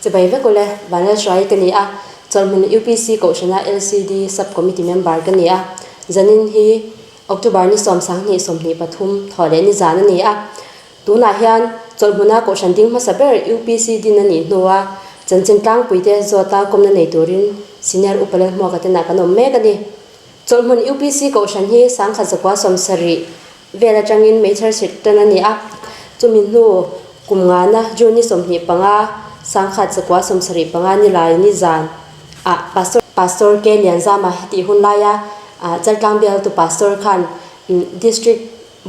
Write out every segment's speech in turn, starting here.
Chebai ve kole banal try kania cholmun UPC Koshana LCD subcommittee member kania zanin hi October ni somni pathum thole ni zana ni a tuna hian cholmuna Koshan ding ma saber UPC dinani nowa chanchin tlang puite zota komna nei turin senior upale mo ka tena kanom me kani cholmun UPC Koshan hi sangkha zakwa somsari vela changin major sit tanani a chumin nu kumnga na juni somni panga sangkha zakwa somsari panga ni lai ni zan a pastor ke lianza ma ti hunlaya chaltang bel to pastor khan district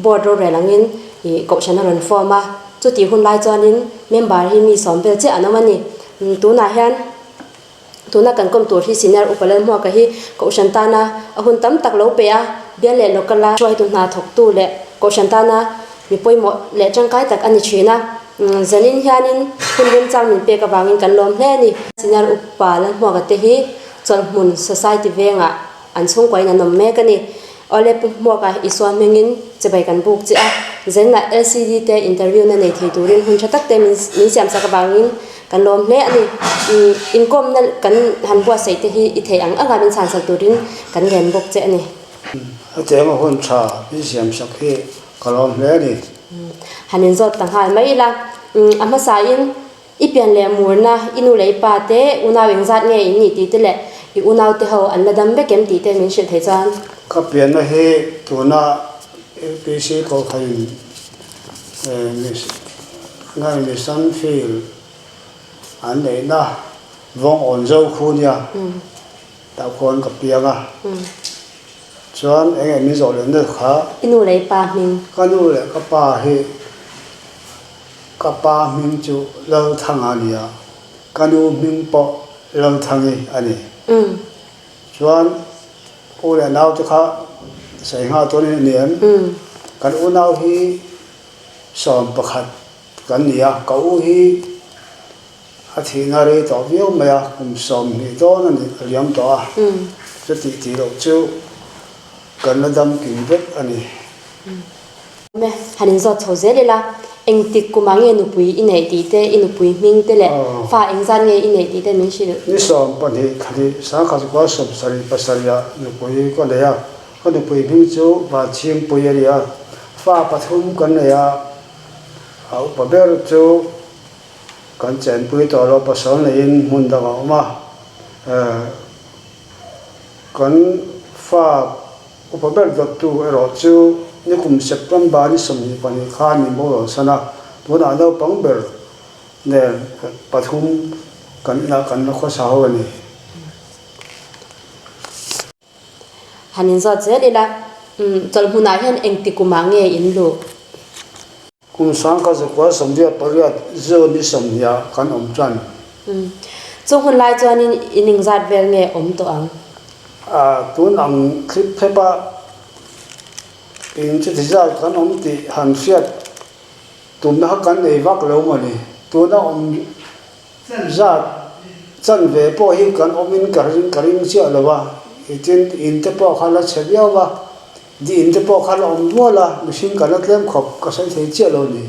board ro relangin i Koshana ron forma chu ti hunlai chuanin member hi mi sombel che anamani tuna hian tuna kan kom tur hi senior upalen mo ka hi Koshantana ahun tam tak lo pe a bele lokala choi tu na thok tu le Koshantana mi poimo le changkai tak ani china zanin hianin hunben chang min pe ka bangin kan lom hle ni senior upalan mo ka te hi cholmun society venga an chung koi na nom me ka ni ole pu mo ka iswa mengin chebai kan buk chi a zenna LCD te interview na nei thei turin hun thatak te min siam sa ka bangin kan lom hle ani income na kan han bua sei te hi I thei ang anga min san sa turin kan gen bok che ani ate ma hun tha bi siam sak hi kalom hle ni hanin zot tang hal mai la ama sa in ipian le murna inu lei pa te una weng zat nge in ni ti te le I unaw te ho an ladam be kem ti te min shil thei chan ka pian na he tuna PC ko khain mis ngai mi san feel an nei na vong on zo khunya ta kon ka pianga chuan eng mi zo len de kha inu lei pa min ka nu le ka pa min chu lo thang ania ka nu min po lo thangi ani chuan u le nau te kha sai nga to ni niam kan u nau hi som pakhat kan nia ka u hi a thi na re to viau ma ya kum som ni to na ni liam to a chu ti ro chu kan na dam kin vet ani me hanin zot choze le la eng tik kumange nu pui inei ti te inu pui ming te le fa eng zan nge inei ti te min shil ni som pa ni khali sa kha ko som sari pasaria nu pui ko le ya ko nu pui ming chu ba chim pui ya fa pathum kan ya au pa ber chu kan chen pui to lo pa son le in mun da ma kan fa upa ber dot tu ero chu ni kum septam ba ni som ni pa ni kha ni mo lo sana tu na lo pang ber ne pathum kan na kho sa ho ni hanin zot ze le la cholmuna hian eng ti kumange in lu kum sang ka zo kwa som dia pariat zo ni som ya kan om chan chu hun lai chuanin ining zat vel nge om to ang tu ang clip phepa in chi za kan om ti han fiat tu na kan nei vak lo ma ni tu na om za chan ve po hi kan om in karing chi ala wa itin in te po khala chebia wa di in te po khala om duala machine kan tlem khop ka sai thei chi lo ni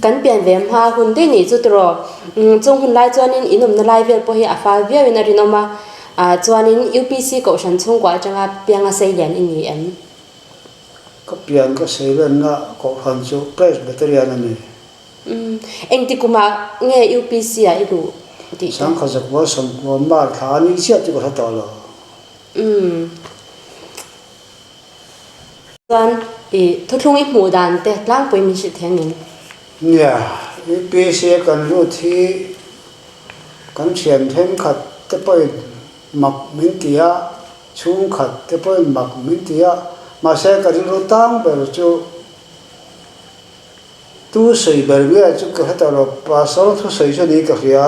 kan pian vem ha hun te ni chu tro chung hun lai chuanin inum na lai vel po hi afa via in rinoma chuanin UPC Koshan chung kwa changa pianga sei lian in ni em ka pian ka sei len na ko han chu presbyterian ani eng ti kuma nge UPC a ilu ti sang kha jak wa som wa ma tha ni sia ti ko ta lo chuan thuthung I hmu dan te tlang poi min shi thengin nia PC kan lu thi kan thiam them khat te poi mak min tia chung khat te poi mak min tia ma se ka ri ro tang ber chu tu sei ber nge chu ka ta ro pa so thu sei chu ni ka hia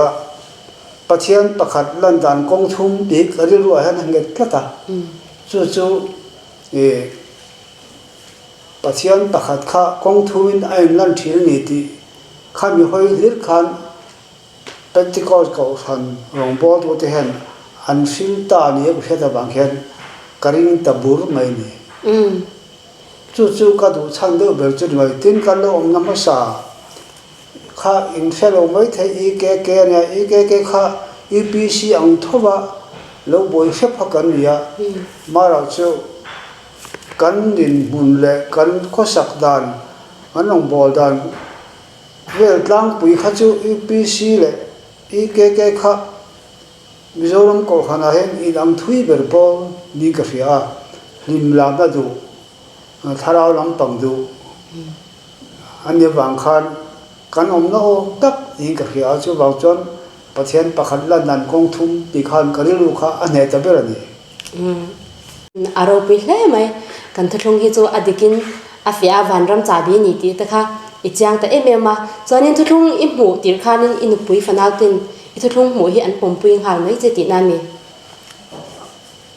pathian pakhat lan dan kong thum bi ka ri ru han nge tlata chu pathian pakhat kha kong thuin ain lan thil ni ti khan mi hoi hir khan Pentecost ko han rong bo to te hen an fil ta ni ko heta bang khen karing tabur mai ni chu ka du chang de ber chu mai tin kan lo om na ma sa kha in fellow mai the EKK ne EKK kha UPC ang thoba lo boi khep kan ria mara chu kan din mun le kan khosak dan anong bol dan vel tlang pui kha chu UPC le EKK kha Mizoram ko khana hen in ang thui ber pol ni ka ria lim la da du tharau lam pang du ania wang khan kan om no tak in ka ria chu wang chon pathian pakhat la nan kong thum pi khan karilu kha ane ta berani aro pi hle mai kan thlung hi chu adikin afia van ram cha bi ni ti ta kha ichang ta emema chonin thlung I mu tir khanin in pui fanal tin I thlung mu hi an pom pui hal mai che ti na mi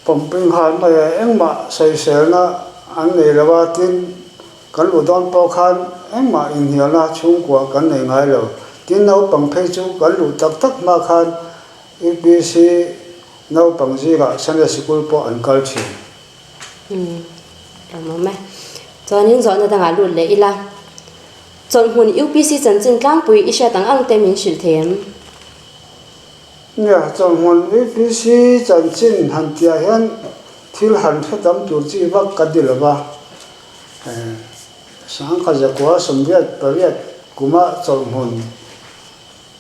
pom pui hal mai engma sai sel na an nei lawa tin kan lu don po khan engma in hial na chung kwa kan nei ngai lo tin nau pang phei chu kan lu tak tak ma khan UPC nau pang ji ga Sunday school po an kal chi mà chonin zo na danga lu le ila chon hun UPC chan chin tlang pui isha tang ang te min sil them nya chon hun UPC chan chin han tia hian thil han phetam tur chi wak ka dilwa sang kha ja kwa somviat pariat kuma chon hun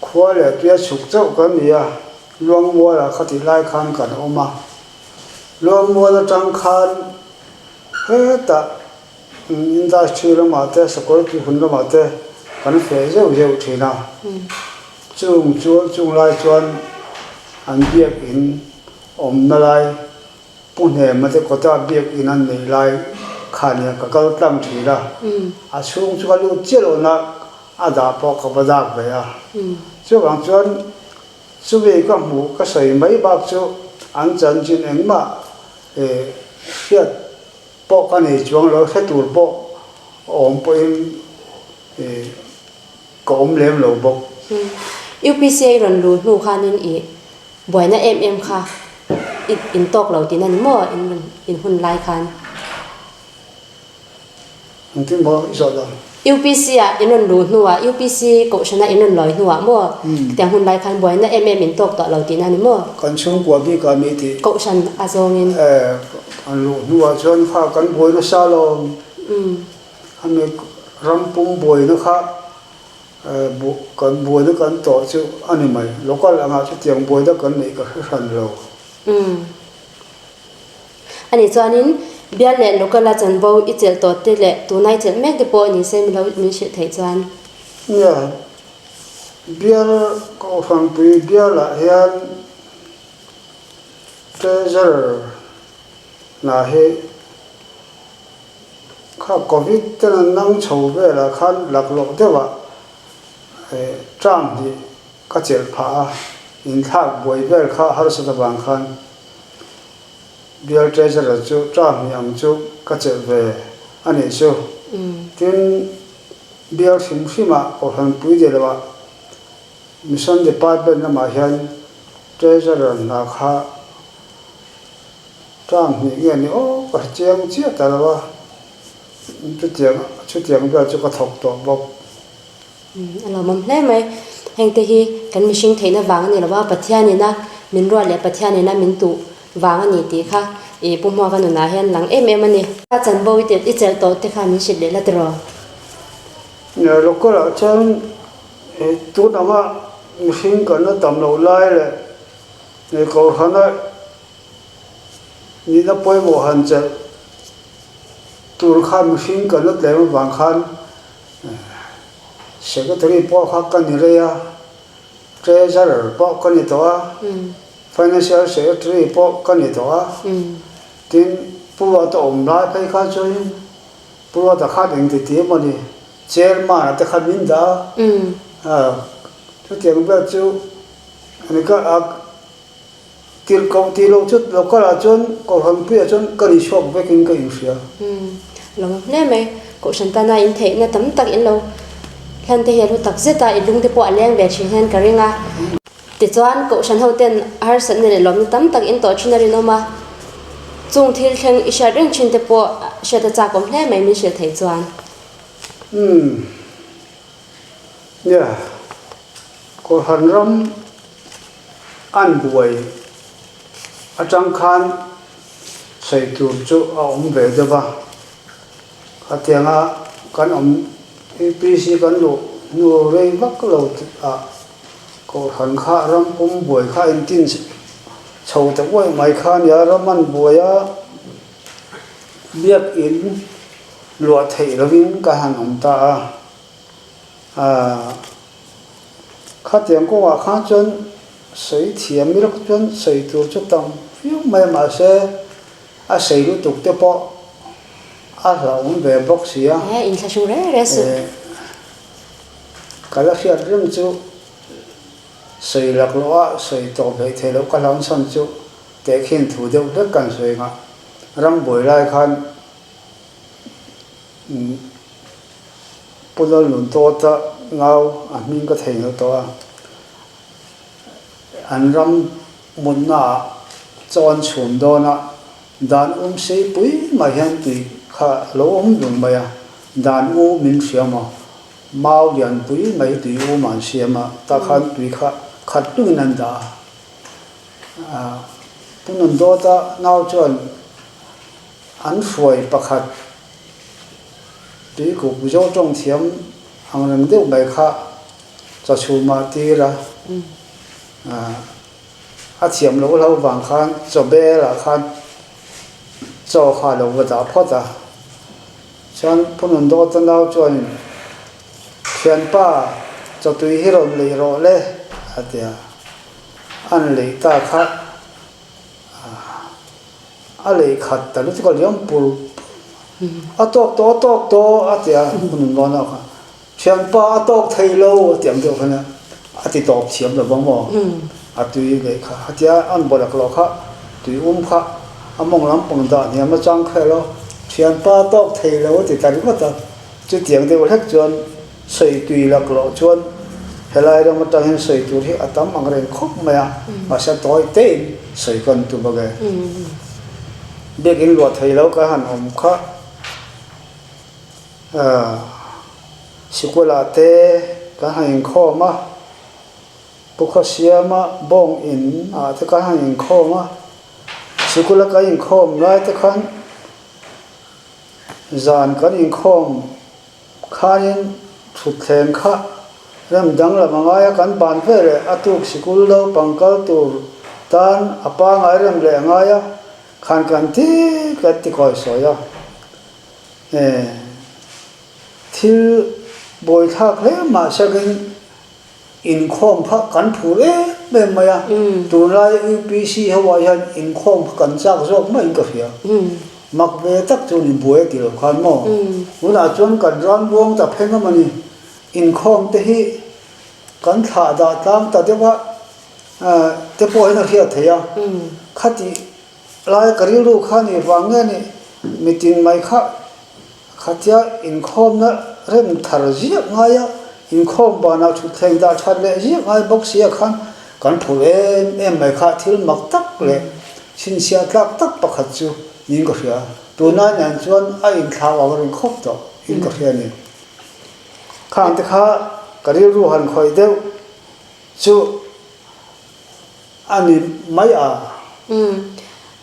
khwa le tia chuk chau kan nia luang mo la khati lai khan kan oma luang mo la tang khan ta industry la ma te security hun la ma te kan fe zeu zeu thina chung lai chuan an biak in om na lai punhe ma te kota biak in an nei lai khania ka kal tlang thila a chung chu ka lu chelo na ada po ka badak be ya chu wang chuan chu ve ka mu ka sai mai bak chu an chan chin engma hiat po ka nei chuang lo he tur po om po in ko om lem lo bok UPC ron lu nu khanin I boina kha in tok lo tin an mo in hun lai khan tin mo iso da UPC in ron lu nu UPC ko shana in ron loi nu mo tiang hun lai khan boina in tok to lo tin an mo kan chung kwa bi ka mi ti ko shan azong in an lu nu a chuan kha kan boina sa lo an me rampum boina kha kan boina kan to chu ani mai local anga chu tiang boina kan nei ka hran lo ani chuanin bial le local la chan bo ichel to te le tu nai chel mek de po ni se mi lo min shi thei chuan ya bial ko phang pi bial la hian treasure na he kha covid ten nang chho ve la khan lak lok dewa trang di ka chel pha in thak boi vel kha har sa bang khan bial treasure chu trang yang chu ka chel ve ani chu tin bial sim ko han pui de la mission department na ma hian treasure na kha trang ni nge ni o ka cheng chia ta la chu tiang ba chu ka thok to bok alo mom hle mai heng te hi kan mishing theina wang ni lawa pathian ni na min ro le pathian ni na min tu wang ani ti kha pumwa kan na hian lang ani ka chan bo ite ichel to te kha min shit le la tro ya local chan tu na ma mishing kan na tam lo lai le ne ko hana ni na poi mo han cha tur khan mishing kan na le wang khan secretary po kha kan ni re ya treasurer po kan ni to financial secretary po kan ni to tin puwa to om lai pai kha choi puwa ta kha ding ti mo ni chairman ta kha min da chu tiang ba chu ani ka til ko ti lo chu local a chon ko han pi a chon ka ri shop ve king ka in sia long ne me ko santana in thei na tam tak in lo khan te helu tak zeta ilung te po aleng ve chin hen karinga ti chuan ko san hoten har san ne lom tam tak in to chinari no ma chung thil theng isha reng chin te po sha ta cha kom hle mai mi she thei chuan yeah ko hanram an buai atang khan sei tur chu om ve dewa atianga kan om APC kan lo nu rei vak lo a ko han kha ram pum buai kha in tin chho ta wai mai khan ya raman buaya biak in lo thei lovin ka han om ta khá tiếng cô à khá chân sấy thiềm mi rắc chân sấy tur chút tầm phiếu mai mà sẽ sấy lúc tục tiếp bỏ là ông về bóc xía in sa sure resu cái là hiện riêng chú sấy lạc loa sấy tổ về thế lúc cái lòng sân chú để khiến thủ đều rất cần sấy ngã răng bồi lại khan bữa đó luôn to ta ngao mình có thể nó to anh ram muốn na chọn chùm đó na đàn say bụi mà hiện tùy khá lâu dùng mày đàn mình xem mà mau liền bụi mấy tùy mà xem mà ta khăn tùy khát đừng nên đã bữa đó ta nào chọn anh phơi bạc khát tùy cục vô trong thiếm ang rang deuh mai kha cha chhuma ti ra a thiam lo lo wang khan cho be la khan cho kha lo wa da phota chan punun do ta nau chuan thian pa cho tui hi rom le ro le atia an le ta kha a le khat ta lu ko liam pul a tok to atia punun do na kha thian pa tok thei lo tiam do khana ati top thiam lo bang mo atui ge kha hatia an bolak lo kha tui kha among lam pang da ni ma chang khe lo thian pa tok thei lo ti ta ri ta chu tiang de hek chuan sei tui lak lo chuan helai ram ta hen sei tu hi atam ang ren khop ma ma sa toi te sei kan tu ba ge begin lo thei lo ka han om kha sikola te ka hain kho ma pukhasia ma bong in te ka hain kho ma sikola ka in khom lai te khan zan kan in khom khain thut thlen kha ram dang la mangaya kan ban ve le atuk sikul lo pangkal tur tan apa ngai ram le ngaya khan kan ti ka ti khoi so ya thil bồi thác thế mà sao cái in khom phá cắn phủ đấy bên mày tụi nó UPC Hawaii han in khom cắn chắc rồi mà in cà phê mặc về tắc cho nên bồi thì là khoan mò bữa nào chọn cắn rán buông tập hết mà đi in khom thế hi cắn thả đã tam ta thế quá thế bồi nó hiện thế à khát thì lại cái điều khát này vàng nghe này mình tin mày khát ya in khom nó rem thar ziak ngaya in khom bana thu theng da chat le ziak ngai box sia khan kan phu em mai kha thil mak tak le sin sia tak pakhat chu ning ko ria tu na nyan chuan a in kha wa rin khop to in ko ria ni khang te kha karil ru han khoi deu chu ani mai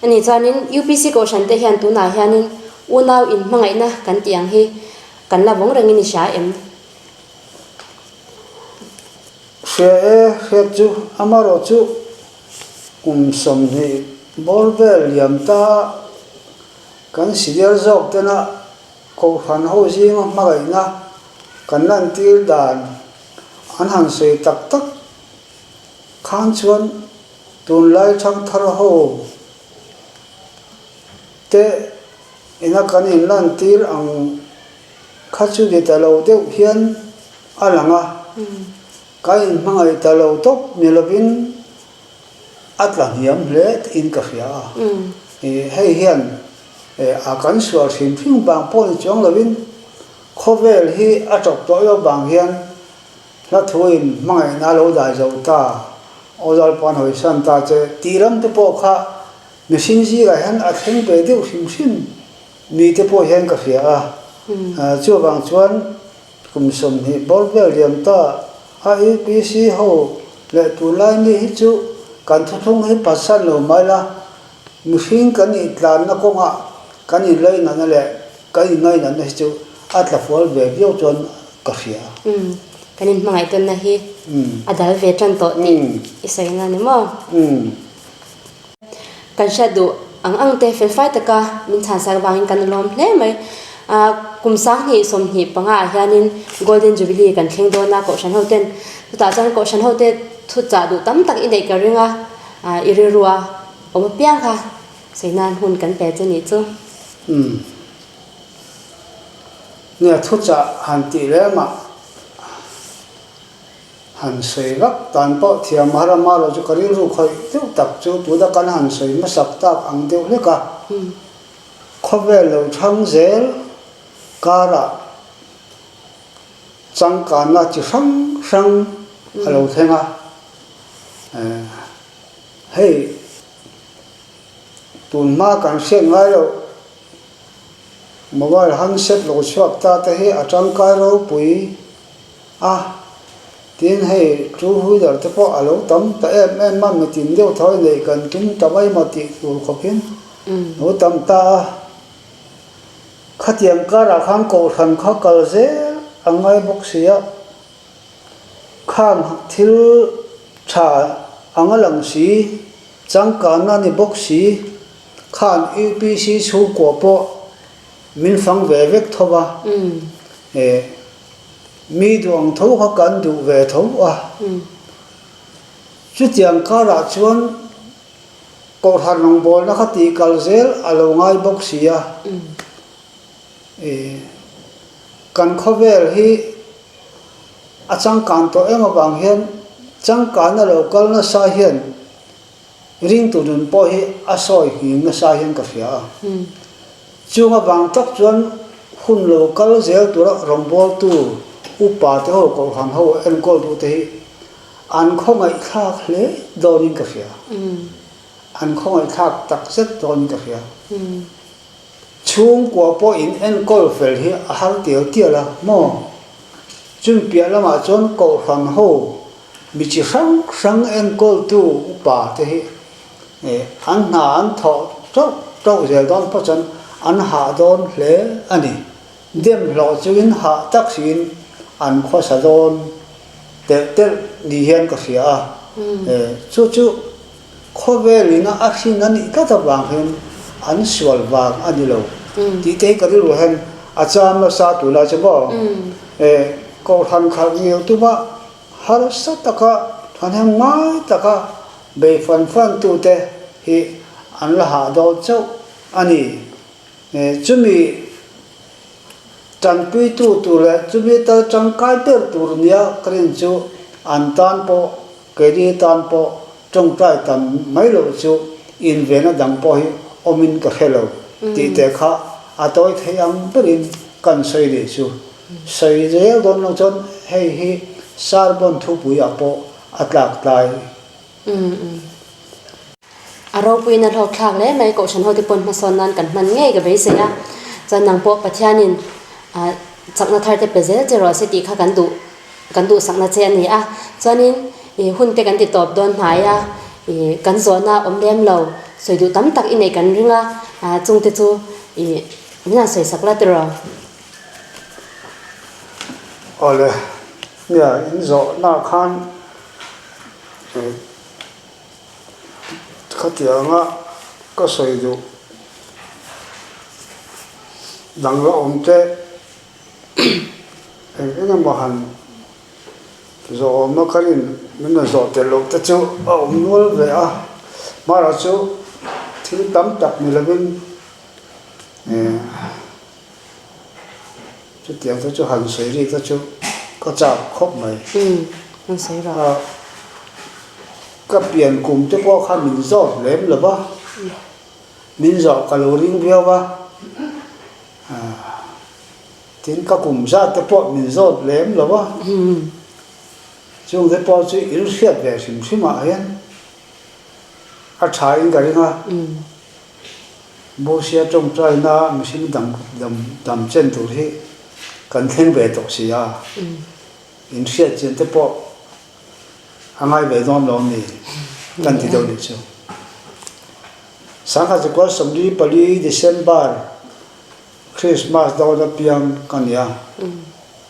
ani chanin UPC ko shan te hian tu na hianin unau in mangai na kan tiang hi kan la vong rangin sha em she chu amaro chu som ni bolvel yam ta kan sidial jok tena ko han ho jing ma gai na kan nan tir dan an han sei tak khan chuan tun lai chang thar ho te ina kan in lan tir ang khachu de talo de hian alanga kai mangai talo top melovin atlang hiam le in ka fia hei hian a kan sual thim thing bang pon chong lovin khovel hi a tok to yo bang hian la thuin mangai na lo dai zo ta ozal pan hoi san ta che tiram te po kha machine ji ga han a theng pe de him mi te po hian ka fia chu bang chuan kum som hi bolvel liam ta IPC ho le tu lai ni hi chu kan thu thung hi pasan lo mai la mihring kan i tlan na konga kan i lei na le kan i ngai na hi chu atla fol ve bio chon ka hria kanin mangai ton na hi adal ve tran to ni isai na ni mo kan shadu ang te fel fai taka min chan sa wangin kan lom hle mai kum sang hi som hi panga hianin golden jubilee kan thleng do na ko shan hoten ta chan ko shan hote thu cha du tam tak i nei ka ringa irirua om piang kha seinan hun kan pe chani chu nè thu cha han ti le ma han sei lak tan po thiam hara ma lo chu karin ru khoi tu tak chu tu da kan han sei ma sak tak ang deu le ka khobe lo thang zel kara chang kana chi sang alo thenga hey tun ma kan se ngai lo mobile handset lo chhuak ta te hi atang kai ro pui tin hay chú hui dar te po alo tam ta em ma me tin deu thoi nei kan tum tamai ma ti tur khopin no tam ta khatiam ka ra khang ko than kha kal ze angai bok sia kham thil tha angalang si chang ka na ni bok si khan UPC chu ko po min phang ve vek thowa mi duang thâu kha kan du ve thâu chu tiang ka ra chuan ko than long bol na khati kal zel alo ngai bok sia kan khovel hi achang kan to ema bang hian chang kan na local na sa hian ring tu dun po hi asoi hi na sa hian ka fia chunga bang tak chuan hun local zel tura rong bol tu upa te ho ko han ho en kol tu te an khongai khak hle donin ka fia an khongai khak tak set donin ka fia chung ko po in en kol fel hi a har tel tiala mo chun pia lama chon ko han ho mi chi sang en kol tu upa te hi an na an tho to zel don po chan an ha don hle ani dem lo chuin ha tak sin an kho sa don te ni hian ka sia chu kho ve lina action ani ka ta bang hen an sual wang ani lo ti te ka ru hen acham la sa tu la chbo ko than khal ngiu tu ba har sa taka than hem mai taka be fan tu te hi an la ha do chau ani chumi chan pui tu le chumi ta chang kai ter tur nia kren chu an tan po ke ri tan po trong trai tam mai lo chu in ve na dang po hi omin ka hello ti te kha atoi theyang perin kan sei le chu sei je don no chon hei hi sar bon thu pui apo atlak tai aro pui na thok thak le mai ko shan ho ti pon ma son nan kan man nge ga be se ya chan nang po pathianin chakna thar te pezel zero city kha kan du sakna che ani chanin hun te kan ti top don haya kan zona omlem lo soi du tam tak inei kan ringa chung te chu mina soi sakla tro ole nya in zo na khan khatianga ka soi du dang lo om te ena mahan zo ma karin mina zo te lo te chu om nol ve mara chu thil tam tak ni labin chu tiang ta chu han sei ri ta chu ka cha khop mai han sei ra ka pian kum te po kha min zo lem la ba min zo calorie vio ba tin ka kum za te po min zo lem la ba chung te po chu il khiat ve sim a hian a thai in ga ringa bo sia trong trai na machine dam chen tu hi kan theng ve to sia in khiat chen te po angai ve dom lom ni kan ti do ni chu sang kha ko somli pali December Christmas do da piam kan ya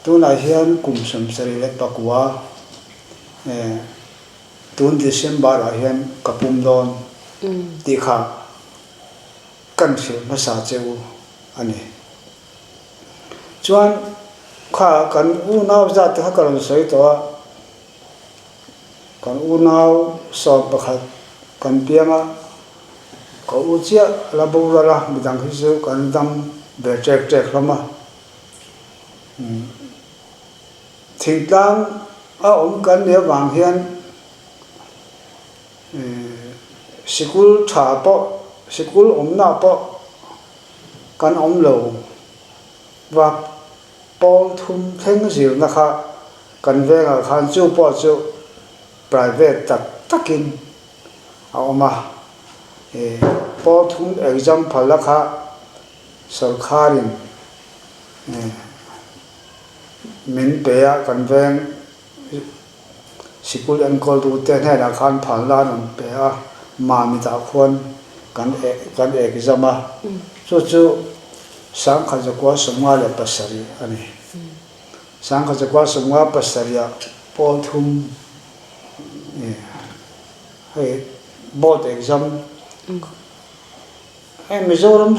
tu na hian kum som sari le pakwa tun December a hian kapum don ti kha kan se ma sa cheu ani chuan kha kan u nau za ta ka ron sei to kan u nau so pakhat kan pianga ko u chia la bu la midang hi chu kan dam be trek lama thingtlang a kan ne wang hian sikul tha po sikul na po kan lo và Paul thum theng zir na kha kan venga khan chu po chu private takin awma Paul thum exam phala kha sarkarin min pe a kan veng sikul an kol du te na khan phala nan pe a ma mi ta khon kan exam a chu sang kha jakwa somwa le pasari ani sang kha jakwa somwa pasaria Paul thum hey board exam hey Mizoram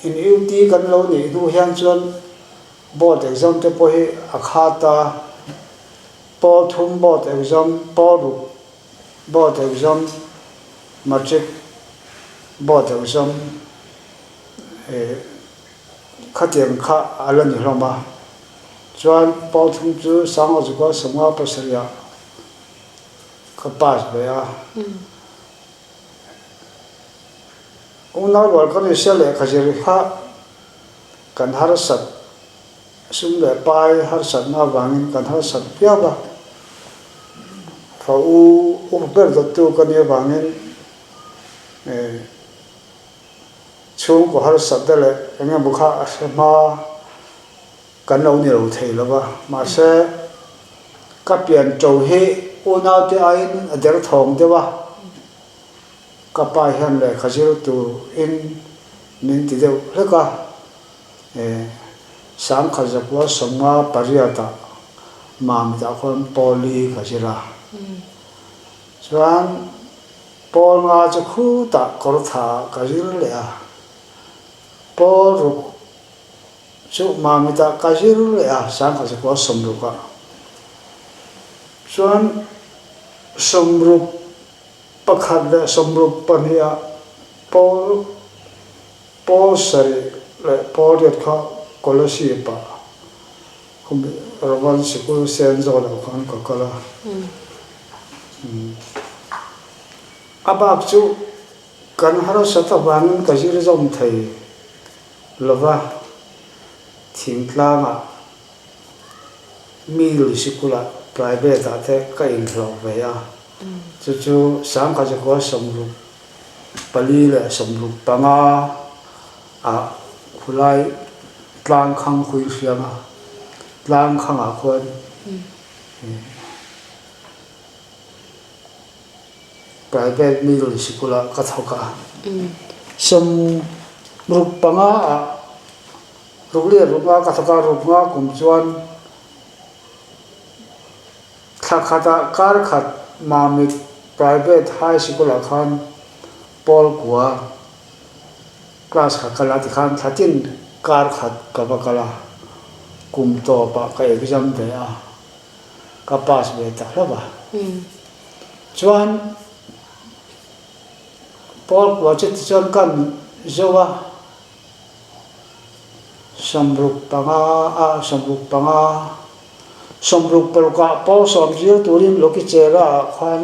in UT kan lo ni du hian chuan board exam te po hi akhata Paul thum board exam board exam matric board exam khatiang kha alani hloma chuan Paul thum chu sang jakwa somwa pasaria ka pass be a unal wal kan sele khajeri kha kan har sat sum le pai har sat na wangin kan har sat pya ba fa u ber do tu kan ye wangin chung ko har sat dele enge bukha asma kan lo ni ro thei lova ma se ka pian to he unal te ain ader thong de wa kapa hian le khajir tu in min ti deu leka sam khajakwa somwa pariata mam da khon poli khajira chuan pol nga chu khu ta kor tha khajir le a pol ru chu mam da khajir le a sam khajakwa somru ka chuan somru pakhat le somru pania pol sari le pol yat kha kolosi pa khum roman sikul sen zo la khan ka kala abak chu kan haro sata wan ka jir zom thai lova thingtlanga mil sikula private ate ka in lo ve ya chu sang ka jakwa somru pali le somru panga a khulai tlang khang khui fianga tlang khang a khon private middle sikula ka thoka som rup panga a rukle rupa ka thoka rupnga kum chuan khata kar khat mamit private high school khan pol kwa class khala ti khan thatin kar khat ka bakala kum to pa ka exam de a ka pass be ta hlaba chuan pol kwa chit chuan kan zowa samruk panga somruk palka pol som jil turin loki chera khan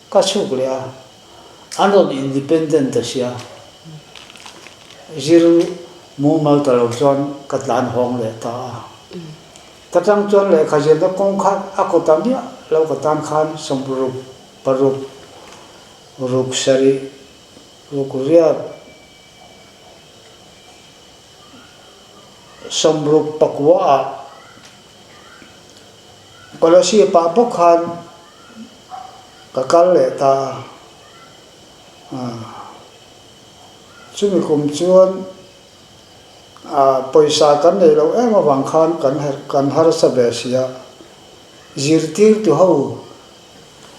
ka chuk le a anon independent asia zir mu mal talo chon katlan hong le ta tatang chon le khajen da kong khat akotam ya lo katan khan somruk paruk ruk sari rukuria somruk pakwa kolosi pa bokhan cả căn lệ ta chúng mình cùng chuan paisa kan nei lo em awang khan kan har sa be sia zirtir tu ho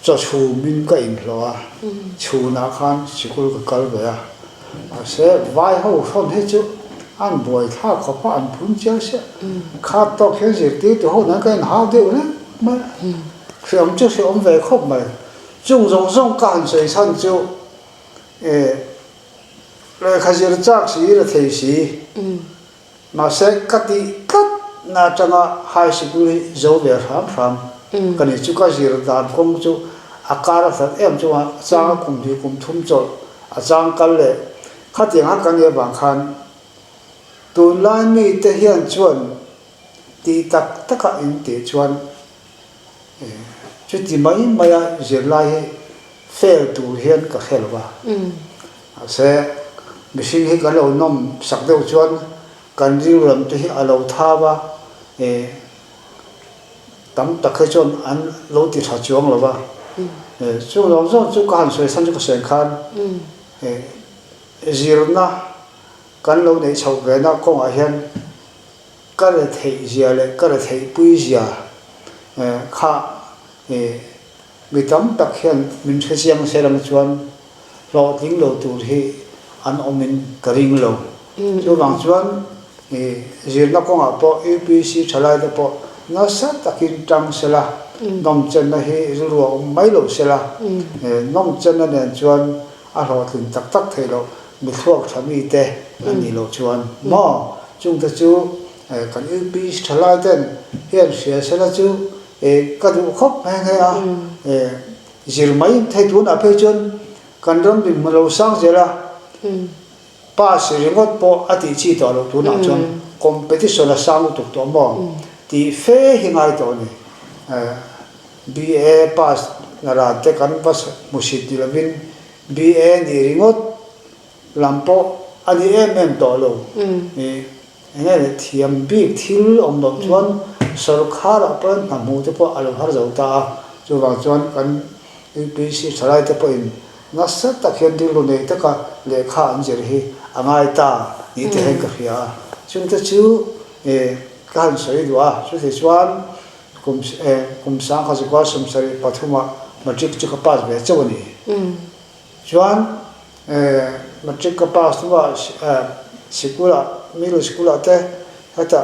cho chu min ka in lo a chu na khan sikul ka kal be a se vai ho thon he chu an boi tha kho pa an phun chia se kha to khe zirtir tu ho na ka in ha de ne ma khiam chu se om ve khop mai chung rong rong kan sei san chu rồi khai giờ chắc xí là thầy xí mà sẽ cắt đi cắt na chẳng hai sự cố dấu về phạm cái này chú cái gì là đàn công chú cara thật em chú trang cùng đi cùng thum cho trang cái lệ khát tiếng hát cái này bằng khan tu lai mi te hiền chuan ti tak tất cả in te chuan chú ti mấy giờ lai fail tu hiền cả khéo ba sẽ mình sinh hi cái lâu nom sắc đâu chuan cần riêng làm thì ở lâu tha ba tắm đặc cái chuan ăn lâu thì thà chuông rồi ba chú lòng rồi chú can soi san chú cái sen khan riêng na cần lâu này chầu cái na công ai hiền cái là thầy gì à cái là thầy bui gì à khá mình tắm đặc hiền mình phải xem xem làm chuan lo tiếng lâu tu thì an omin karing lo chu wang chuan zirna konga po UPC thalai da po na sat takin tang sela nom chen na hi ruwa mai lo sela nom chen na nen chuan a lo tin tak tak thei lo mi thuak thami te ani lo chuan mo chung ta chu kan UPC thalai ten hian sia sela chu ka du khop ha nga zir mai thei tun a pe chuan kan ram din malo sang zela pa si ringot po ati chi to lo tu na chon competition la sang tu to mo ti fe hingai to ni BA pass na ra te kan pas musit dilavin BA ni ringot lampo ani em to lo nge thiam big thil om lo chon sarkhar apan na mu te po alo har zo ta chu wang chon kan UPC salai te po in na sat ta khen dil lo nei ta ka le kha an jer hi angai ta ni te hen ka khia chung ta chu kan soi dua chu se chuan kum sang kha kwa som sari pathuma matric chu ka pas be chawani chuan matric ka pas wa sikula middle school te hata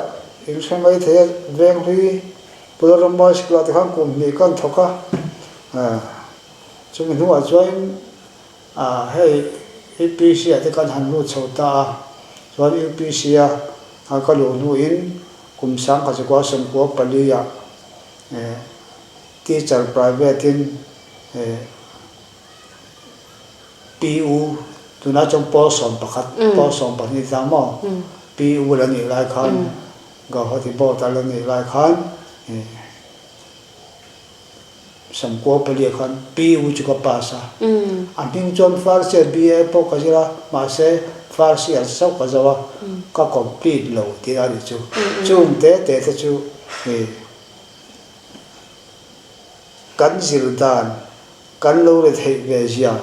ingshai mai the veng hui puloramba sikula te khang kum ni kan thoka chung nuwa chuan hey UPC ate kan han lu chota chuan UPC a ka lo nu in kum sang ka chakwa som ko paliya teacher private in PU tuna chong po som pakhat po som pani zamo PU la ni lai khan ga hoti bo ta la ni lai khan sam ko pali khan PU chu ka pasa amping chon farse BA po ka jira ma se farsi al sau ka zawa ka complete lo ti ari chu chung te chu kan zirdan kan lo re thei ve zia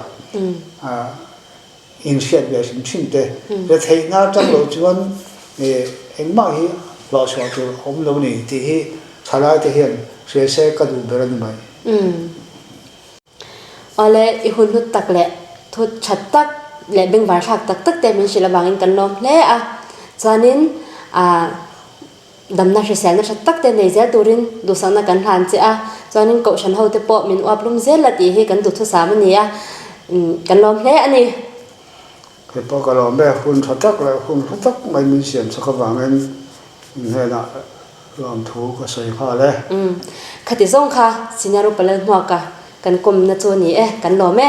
in shet ve sin chin te re thei na tang lo chuan engma hi lo swa tu hom lo ni ti hi thalai te hian se ka du beran mai ole ihun hut tak le thut chat tak le beng war thak tak tak te min sila bangin kan nom hle a chanin damna hre sel na chat tak te nei zel turin du sang na kan hlan che a chanin ko shan ho te po min uaplum zel la ti hi kan du thu sa mani a kan nom hle ani ke po ka lo me hun thatak le hun thatak mai min siam sa ka wangin he na lom thu ka sai kha le khati zong kha sinaru palen hwa ka kan kom na chu ni kan lo me